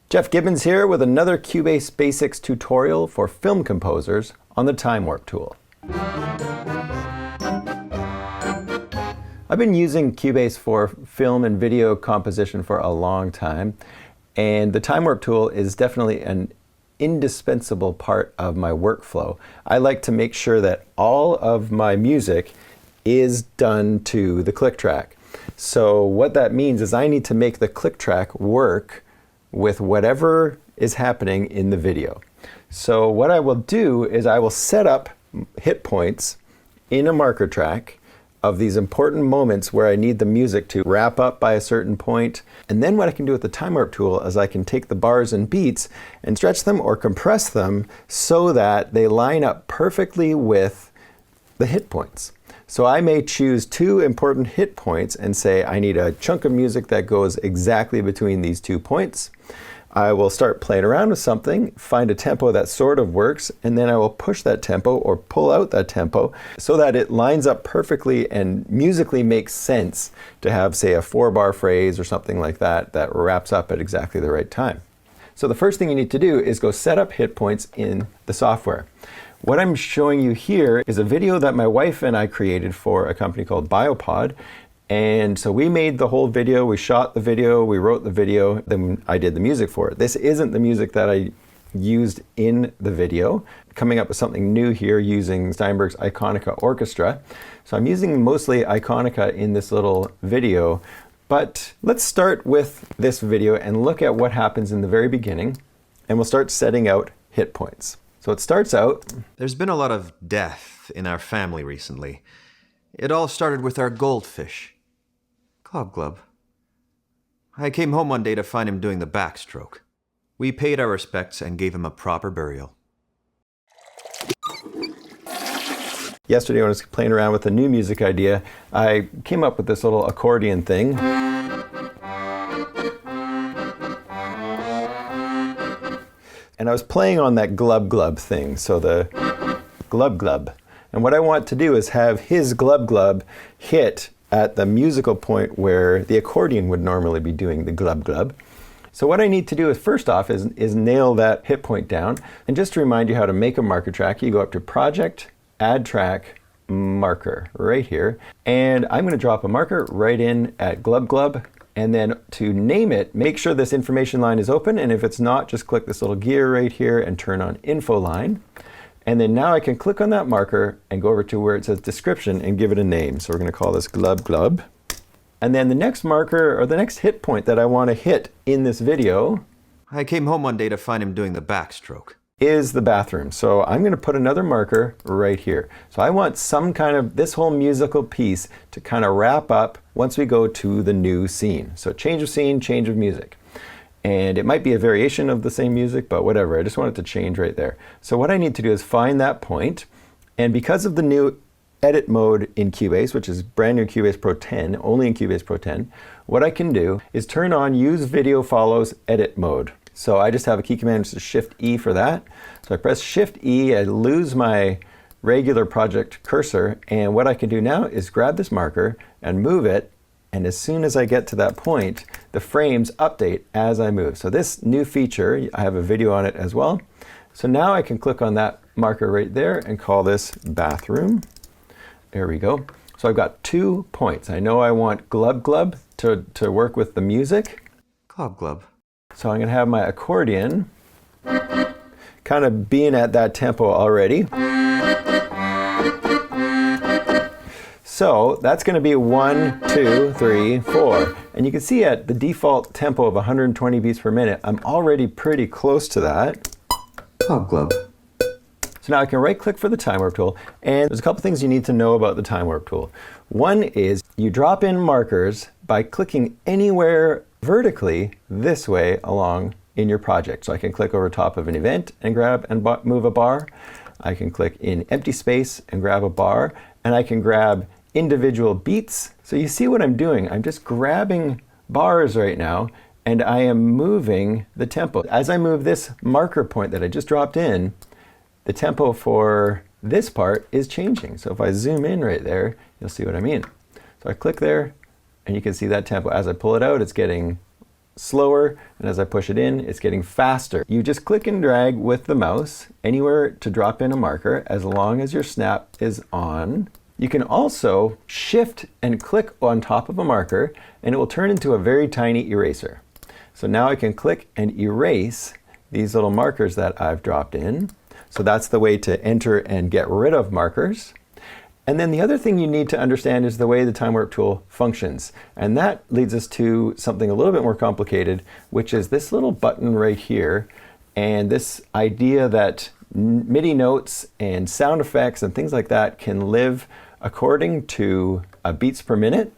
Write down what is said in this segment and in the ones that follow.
Jeff Gibbons here with another Cubase Basics tutorial for film composers on the Time Warp tool. I've been using Cubase for film and video composition for a long time, and the Time Warp tool is definitely an indispensable part of my workflow. I like to make sure that all of my music is done to the click track. So what that means is I need to make the click track work with whatever is happening in the video. So what I will do is I will set up hit points in a marker track of these important moments where I need the music to wrap up by a certain point. And then what I can do with the Time Warp tool is I can take the bars and beats and stretch them or compress them so that they line up perfectly with the hit points. So I may choose two important hit points and say I need a chunk of music that goes exactly between these 2 points. I will start playing around with something, find a tempo that sort of works, and then I will push that tempo or pull out that tempo so that it lines up perfectly and musically makes sense to have, say, a 4-bar phrase or something like that that wraps up at exactly the right time. So the first thing you need to do is go set up hit points in the software. What I'm showing you here is a video that my wife and I created for a company called Biopod. And so we made the whole video, we shot the video, we wrote the video, then I did the music for it. This isn't the music that I used in the video. Coming up with something new here using Steinberg's Iconica Orchestra. So I'm using mostly Iconica in this little video. But let's start with this video and look at what happens in the very beginning. And we'll start setting out hit points. So it starts out. There's been a lot of death in our family recently. It all started with our goldfish. Glub. I came home one day to find him doing the backstroke. We paid our respects and gave him a proper burial. Yesterday when I was playing around with a new music idea, I came up with this little accordion thing. And I was playing on that glub thing, so the glub. And what I want to do is have his glub hit at the musical point where the accordion would normally be doing the glub. So what I need to do is first off is nail that hit point down. And just to remind you how to make a marker track, you go up to Project, Add Track, Marker, right here. And I'm going to drop a marker right in at glub. And then to name it, make sure this information line is open. And if it's not, just click this little gear right here and turn on info line. And then now I can click on that marker and go over to where it says description and give it a name. So we're going to call this glub. And then the next marker or the next hit point that I want to hit in this video. I came home one day to find him doing the backstroke. Is the bathroom. So I'm going to put another marker right here. So I want some kind of, this whole musical piece to kind of wrap up once we go to the new scene. So change of scene, change of music. And it might be a variation of the same music, but whatever. I just want it to change right there. So what I need to do is find that point. And because of the new edit mode in Cubase, which is brand new Cubase Pro 10, only in Cubase Pro 10, what I can do is turn on Use Video Follows Edit Mode. So I just have a key command, which is Shift E for that. So I press Shift E, I lose my regular project cursor, and what I can do now is grab this marker and move it, and as soon as I get to that point, the frames update as I move. So this new feature, I have a video on it as well. So now I can click on that marker right there and call this bathroom. There we go. So I've got 2 points. I know I want glub to work with the music. Glub. So I'm going to have my accordion kind of being at that tempo already. So that's going to be 1, 2, 3, 4. And you can see at the default tempo of 120 beats per minute, I'm already pretty close to that. Glub. So now I can right click for the Time Warp tool. And there's a couple things you need to know about the Time Warp tool. One is you drop in markers by clicking anywhere vertically this way along in your project. So I can click over top of an event and grab and move a bar. I can click in empty space and grab a bar, and I can grab individual beats. So you see what I'm doing. I'm just grabbing bars right now, and I am moving the tempo. As I move this marker point that I just dropped in, the tempo for this part is changing. So if I zoom in right there, you'll see what I mean. So I click there, and you can see that tempo. As I pull it out, it's getting slower, and as I push it in, it's getting faster. You just click and drag with the mouse anywhere to drop in a marker as long as your snap is on. You can also shift and click on top of a marker, and it will turn into a very tiny eraser. So now I can click and erase these little markers that I've dropped in. So that's the way to enter and get rid of markers. And then the other thing you need to understand is the way the time warp tool functions. And that leads us to something a little bit more complicated, which is this little button right here. And this idea that MIDI notes and sound effects and things like that can live according to beats per minute,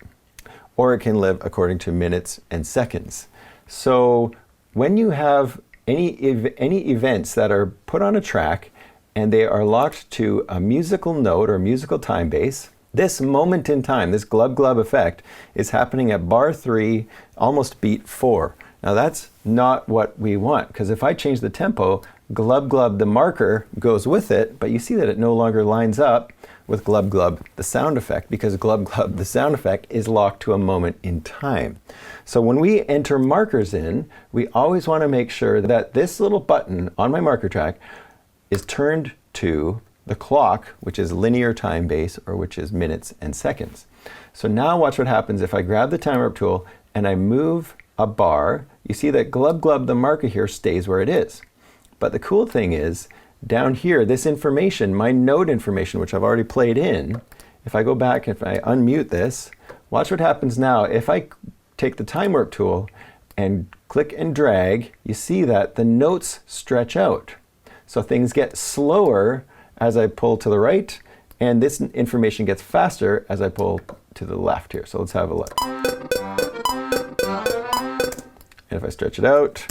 or it can live according to minutes and seconds. So when you have any events that are put on a track and they are locked to a musical note or musical time base, this moment in time, this glub glub effect, is happening at bar 3, almost beat 4. Now that's not what we want, because if I change the tempo, glub glub, the marker, goes with it, but you see that it no longer lines up with glub glub, the sound effect, because glub glub, the sound effect, is locked to a moment in time. So when we enter markers in, we always want to make sure that this little button on my marker track is turned to the clock, which is linear time base, or which is minutes and seconds. So now watch what happens if I grab the time warp tool and I move a bar. You see that glub glub, the marker here, stays where it is. But the cool thing is, down here, this information, my note information, which I've already played in, if I go back, if I unmute this, watch what happens now. If I take the time warp tool and click and drag, you see that the notes stretch out. So things get slower as I pull to the right, and this information gets faster as I pull to the left here. So let's have a look. And if I stretch it out,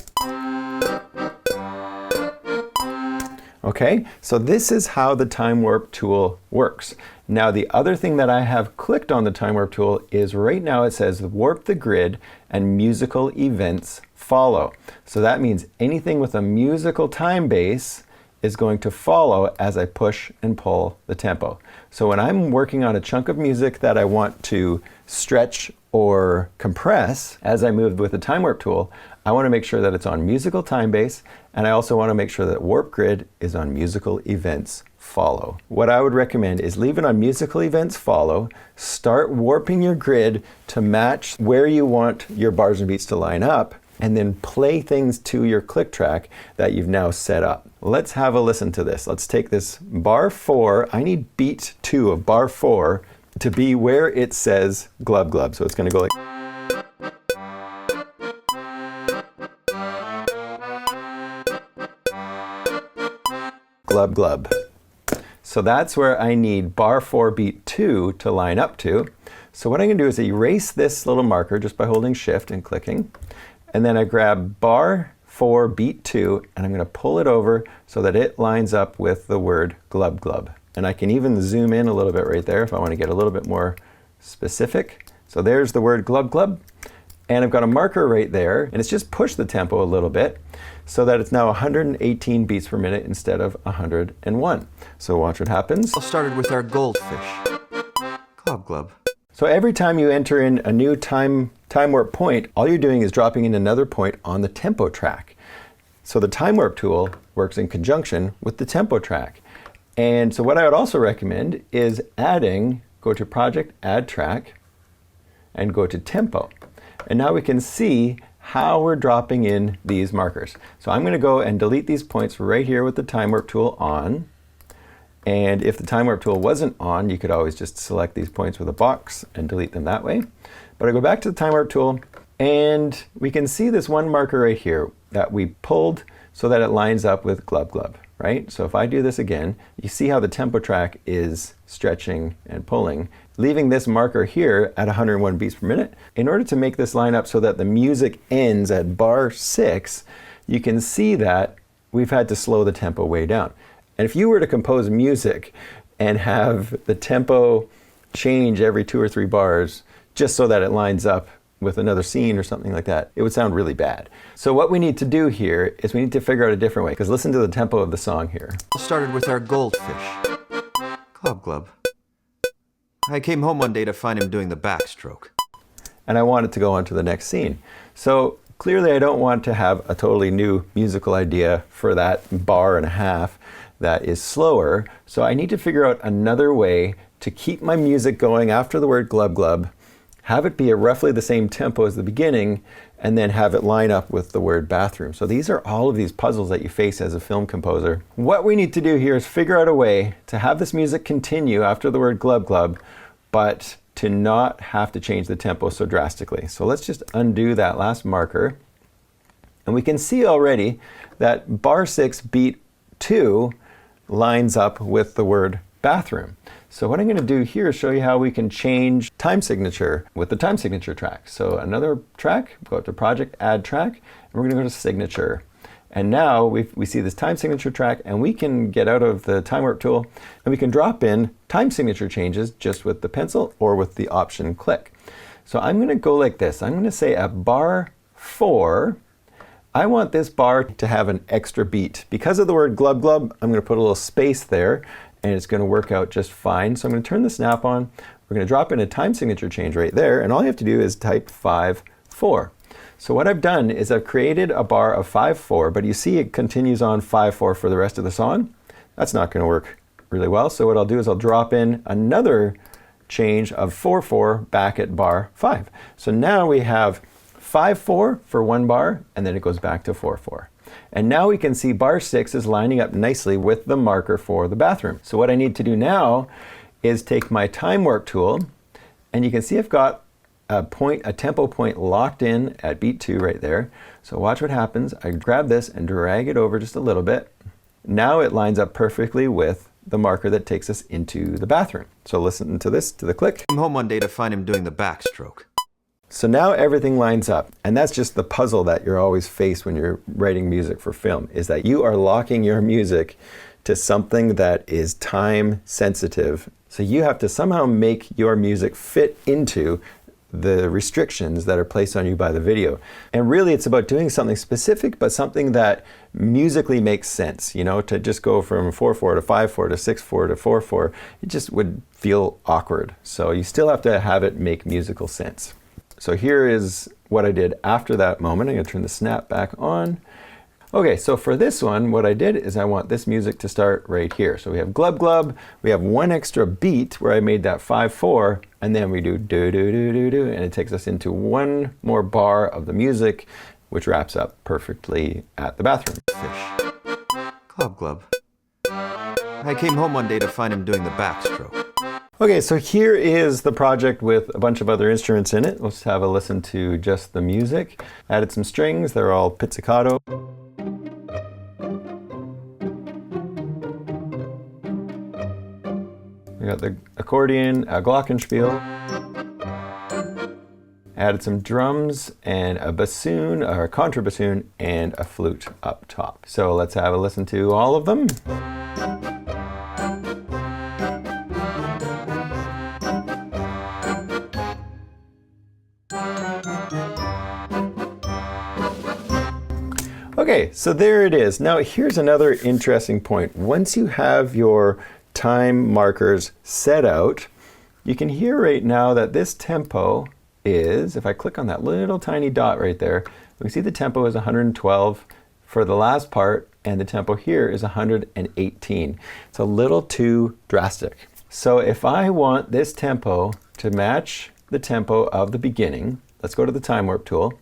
okay, so this is how the time warp tool works. Now the other thing that I have clicked on the time warp tool is right now it says warp the grid and musical events follow. So that means anything with a musical time base is going to follow as I push and pull the tempo. So when I'm working on a chunk of music that I want to stretch or compress as I move with the time warp tool, I want to make sure that it's on musical time base, and I also want to make sure that warp grid is on musical events follow. What I would recommend is leave it on musical events follow, start warping your grid to match where you want your bars and beats to line up, and then play things to your click track that you've now set up. Let's have a listen to this. Let's take this bar 4. I need beat 2 of bar 4 to be where it says glub glub. So it's going to go like glub glub. So that's where I need bar 4 beat 2 to line up to. So what I'm going to do is erase this little marker just by holding shift and clicking. And then I grab bar 4 beat 2 and I'm going to pull it over so that it lines up with the word glub glub. And I can even zoom in a little bit right there if I want to get a little bit more specific. So there's the word glub glub. And I've got a marker right there, and it's just pushed the tempo a little bit so that it's now 118 beats per minute instead of 101. So watch what happens. All started with our goldfish. Glub glub. So every time you enter in a new time warp point, all you're doing is dropping in another point on the tempo track. So the time warp tool works in conjunction with the tempo track. And so what I would also recommend is go to Project, Add Track, and go to Tempo. And now we can see how we're dropping in these markers. So I'm going to go and delete these points right here with the time warp tool on. And if the time warp tool wasn't on, you could always just select these points with a box and delete them that way. But I go back to the time warp tool, and we can see this one marker right here that we pulled so that it lines up with glub glub, right? So if I do this again, you see how the tempo track is stretching and pulling, leaving this marker here at 101 beats per minute. In order to make this line up so that the music ends at bar 6, you can see that we've had to slow the tempo way down. And if you were to compose music and have the tempo change every 2 or 3 bars just so that it lines up with another scene or something like that, it would sound really bad. So what we need to do here is we need to figure out a different way, because listen to the tempo of the song here. All started with our goldfish. Glub glub. I came home one day to find him doing the backstroke. And I want it to go on to the next scene. So Clearly I don't want to have a totally new musical idea for that bar and a half that is slower, so I need to figure out another way to keep my music going after the word glub glub, have it be at roughly the same tempo as the beginning, and then have it line up with the word bathroom. So these are all of these puzzles that you face as a film composer. What we need to do here is figure out a way to have this music continue after the word glub glub, but to not have to change the tempo so drastically. So let's just undo that last marker. And we can see already that bar 6 beat 2 lines up with the word bathroom. So what I'm going to do here is show you how we can change time signature with the time signature track. So another track, go up to project, add track, and we're going to go to signature. And now we see this time signature track, and we can get out of the time warp tool and we can drop in time signature changes just with the pencil or with the option click. So I'm going to go like this. I'm going to say at bar 4, I want this bar to have an extra beat. Because of the word glub glub, I'm going to put a little space there, and it's going to work out just fine. So I'm going to turn the snap on. We're going to drop in a time signature change right there, and all you have to do is type 5/4. So what I've done is I've created a bar of 5/4, but you see it continues on 5/4 for the rest of the song. That's not going to work really well. So what I'll do is I'll drop in another change of 4/4 back at bar 5. So now we have 5/4 for one bar, and then it goes back to 4/4. And now we can see bar 6 is lining up nicely with the marker for the bathroom. So what I need to do now is take my time warp tool, and you can see I've got a tempo point locked in at beat 2 right there. So watch what happens. I grab this and drag it over just a little bit. Now it lines up perfectly with the marker that takes us into the bathroom. So listen to this, to the click. Came home one day to find him doing the backstroke. So now everything lines up, and that's just the puzzle that you're always faced when you're writing music for film, is that you are locking your music to something that is time sensitive. So you have to somehow make your music fit into the restrictions that are placed on you by the video. And really it's about doing something specific, but something that musically makes sense. You know, to just go from 4/4 to 5/4 to 6/4 to 4/4, it just would feel awkward. So you still have to have it make musical sense. So here is what I did after that moment. I'm going to turn the snap back on. Okay, so for this one, what I did is I want this music to start right here. So we have glub glub, we have one extra beat where I made that 5/4, and then we do do do do do do, and it takes us into one more bar of the music, which wraps up perfectly at the bathroom. Fish. Glub glub. I came home one day to find him doing the backstroke. Okay, so here is the project with a bunch of other instruments in it. Let's have a listen to just the music. Added some strings, they're all pizzicato. We got the accordion, a glockenspiel. Added some drums and a bassoon, or a contrabassoon, and a flute up top. So let's have a listen to all of them. Okay, so there it is. Now here's another interesting point. Once you have your time markers set out, you can hear right now that this tempo is, if I click on that little tiny dot right there, we see the tempo is 112 for the last part, and the tempo here is 118. It's a little too drastic. So if I want this tempo to match the tempo of the beginning, let's go to the time warp tool.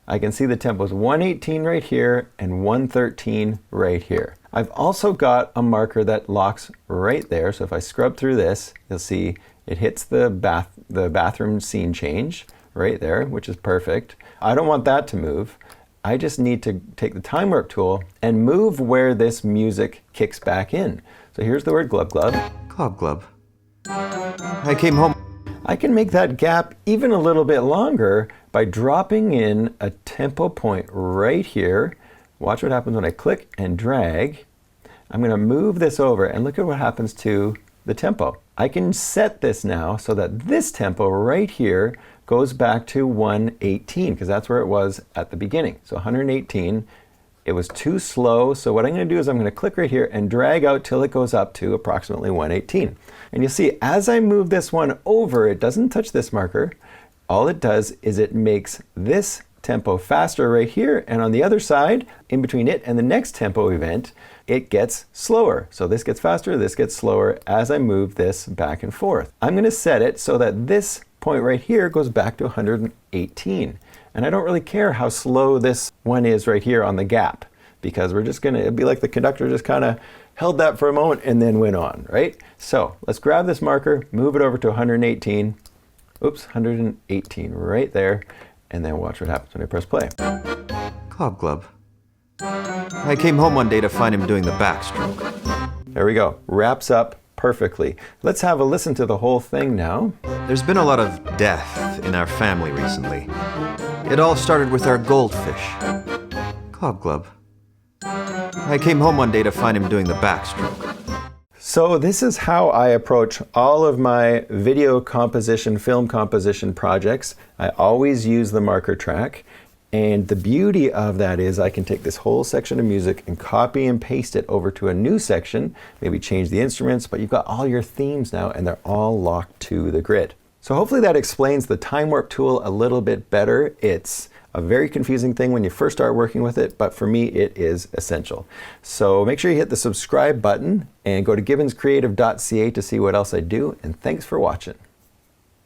I can see the tempo is 118 right here and 113 right here. I've also got a marker that locks right there. So if I scrub through this, you'll see it hits the bathroom scene change right there, which is perfect. I don't want that to move. I just need to take the time warp tool and move where this music kicks back in. So here's the word glub glub. Glub glub. I came home. I can make that gap even a little bit longer by dropping in a tempo point right here. Watch what happens when I click and drag. I'm going to move this over and look at what happens to the tempo. I can set this now so that this tempo right here goes back to 118 because that's where it was at the beginning. So 118, it was too slow. So what I'm going to do is I'm going to click right here and drag out till it goes up to approximately 118. And you'll see as I move this one over, it doesn't touch this marker. All it does is it makes this tempo faster right here, and on the other side, in between it and the next tempo event, it gets slower. So this gets faster, this gets slower as I move this back and forth. I'm going to set it so that this point right here goes back to 118. And I don't really care how slow this one is right here on the gap, because we're just going to, it'd be like the conductor just kind of held that for a moment and then went on, right? So let's grab this marker, move it over to 118. Oops, 118 right there. And then watch what happens when I press play. Glub. I came home one day to find him doing the backstroke. There we go. Wraps up perfectly. Let's have a listen to the whole thing now. There's been a lot of death in our family recently. It all started with our goldfish. Glub. I came home one day to find him doing the backstroke. So this is how I approach all of my video composition, film composition projects. I always use the marker track. And the beauty of that is I can take this whole section of music and copy and paste it over to a new section, maybe change the instruments, but you've got all your themes now and they're all locked to the grid. So hopefully that explains the time warp tool a little bit better. It's a very confusing thing when you first start working with it, but for me it is essential. So make sure you hit the subscribe button and go to gibbonscreative.ca to see what else I do, and thanks for watching.